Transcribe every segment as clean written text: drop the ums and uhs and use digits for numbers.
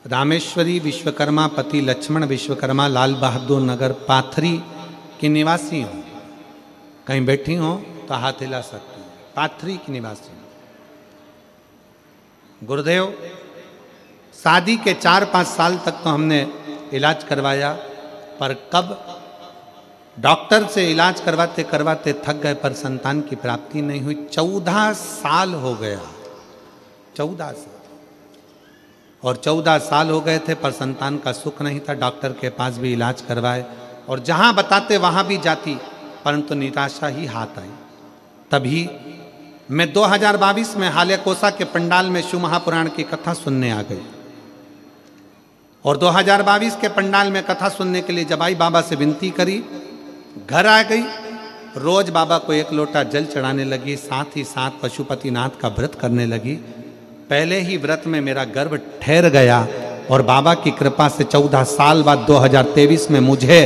रामेश्वरी विश्वकर्मा पति लक्ष्मण विश्वकर्मा लाल बहादुर नगर पाथरी की निवासी हूँ। कहीं बैठी हो तो हाथ हिला सकती हूँ। पाथरी की निवासी हूँ। गुरुदेव, शादी के 4-5 साल तक तो हमने इलाज करवाया, पर कब डॉक्टर से इलाज करवाते करवाते थक गए, पर संतान की प्राप्ति नहीं हुई। 14 साल हो गया, 14 साल, और 14 साल हो गए थे पर संतान का सुख नहीं था। डॉक्टर के पास भी इलाज करवाए और जहां बताते वहां भी जाती, परंतु निराशा ही हाथ आई। तभी मैं 2022 में हाले कोसा के पंडाल में शिव महापुराण की कथा सुनने आ गई, और 2022 के पंडाल में कथा सुनने के लिए जब आई, बाबा से विनती करी, घर आ गई। रोज बाबा को 1 लोटा जल चढ़ाने लगी, साथ ही साथ पशुपतिनाथ का व्रत करने लगी। पहले ही व्रत में मेरा गर्भ ठहर गया और बाबा की कृपा से 14 साल बाद 2023 में मुझे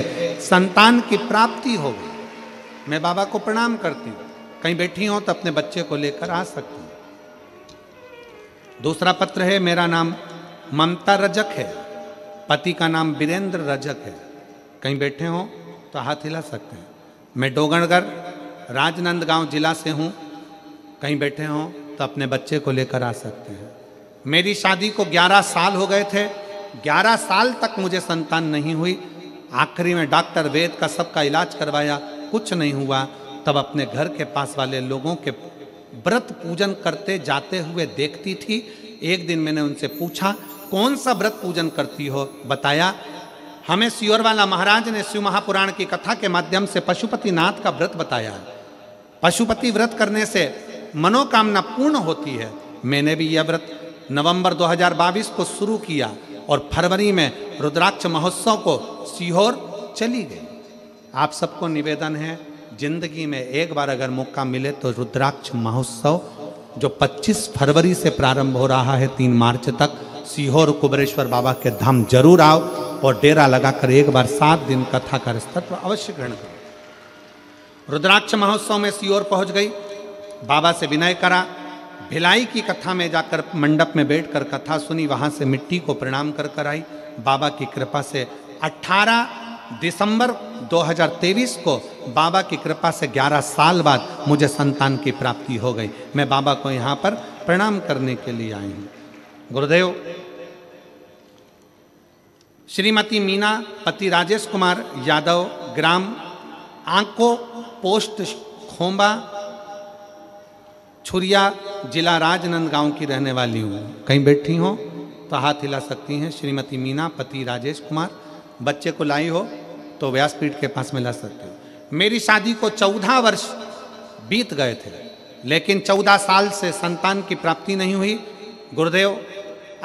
संतान की प्राप्ति हो गई। मैं बाबा को प्रणाम करती हूँ। कहीं बैठी हो तो अपने बच्चे को लेकर आ सकती हूँ। दूसरा पत्र है, मेरा नाम ममता रजक है, पति का नाम वीरेंद्र रजक है। कहीं बैठे हो तो हाथ हिला सकते हैं। मैं डोंगरगढ़ राजनांदगांव जिला से हूँ। कहीं बैठे हो तो अपने बच्चे को लेकर आ सकते हैं। मेरी शादी को 11 साल हो गए थे। 11 साल तक मुझे संतान नहीं हुई। आखिरी में डॉक्टर वेद का सबका इलाज करवाया, कुछ नहीं हुआ। तब अपने घर के पास वाले लोगों के व्रत पूजन करते जाते हुए देखती थी। एक दिन मैंने उनसे पूछा, कौन सा व्रत पूजन करती हो? बताया, हमें सियोरवाला महाराज ने शिव महापुराण की कथा के माध्यम से पशुपतिनाथ का व्रत बताया है। पशुपति व्रत करने से मनोकामना पूर्ण होती है। मैंने भी यह व्रत नवंबर 2022 को शुरू किया और फरवरी में रुद्राक्ष महोत्सव को सीहोर चली गई। आप सबको निवेदन है, जिंदगी में एक बार अगर मौका मिले तो रुद्राक्ष महोत्सव जो 25 फरवरी से प्रारंभ हो रहा है 3 मार्च तक, सीहोर कुबेरेश्वर बाबा के धाम जरूर आओ और डेरा लगाकर एक बार 7 दिन कथा का तत्व अवश्य ग्रहण करो। रुद्राक्ष महोत्सव में सीहोर पहुंच गई, बाबा से विनय करा, भिलाई की कथा में जाकर मंडप में बैठकर कथा सुनी, वहां से मिट्टी को प्रणाम कर कर आई। बाबा की कृपा से 18 दिसंबर 2023 को बाबा की कृपा से 11 साल बाद मुझे संतान की प्राप्ति हो गई। मैं बाबा को यहाँ पर प्रणाम करने के लिए आई हूँ। गुरुदेव, श्रीमती मीना पति राजेश कुमार यादव, ग्राम आंको, पोस्ट खोंबा, छुरिया, जिला राजनांदगांव की रहने वाली हूँ। कहीं बैठी हो तो हाथ हिला सकती हैं। श्रीमती मीना पति राजेश कुमार। बच्चे को लाई हो तो व्यासपीठ के पास में ला सकते हो। मेरी शादी को 14 वर्ष बीत गए थे, लेकिन 14 साल से संतान की प्राप्ति नहीं हुई। गुरुदेव,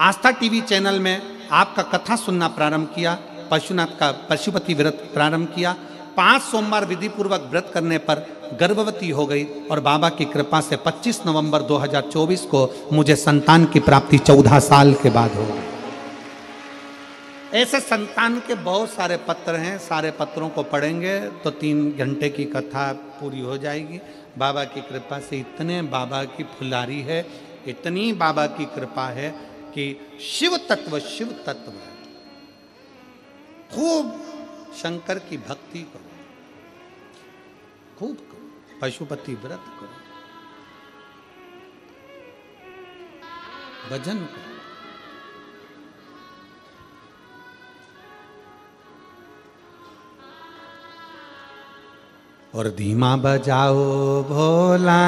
आस्था टीवी चैनल में आपका कथा सुनना प्रारंभ किया, पशुपति व्रत प्रारंभ किया। 5 सोमवार विधि पूर्वक व्रत करने पर गर्भवती हो गई और बाबा की कृपा से 25 नवंबर 2024 को मुझे संतान की प्राप्ति 14 साल के बाद हो गई। ऐसे संतान के बहुत सारे पत्र हैं, सारे पत्रों को पढ़ेंगे तो 3 घंटे की कथा पूरी हो जाएगी। बाबा की कृपा से इतने बाबा की फुलारी है, इतनी बाबा की कृपा है कि शिव तत्व है। खूब शंकर की भक्ति करो, खूब करो, पशुपति व्रत करो, भजन करो। और धीमा बजाओ भोला।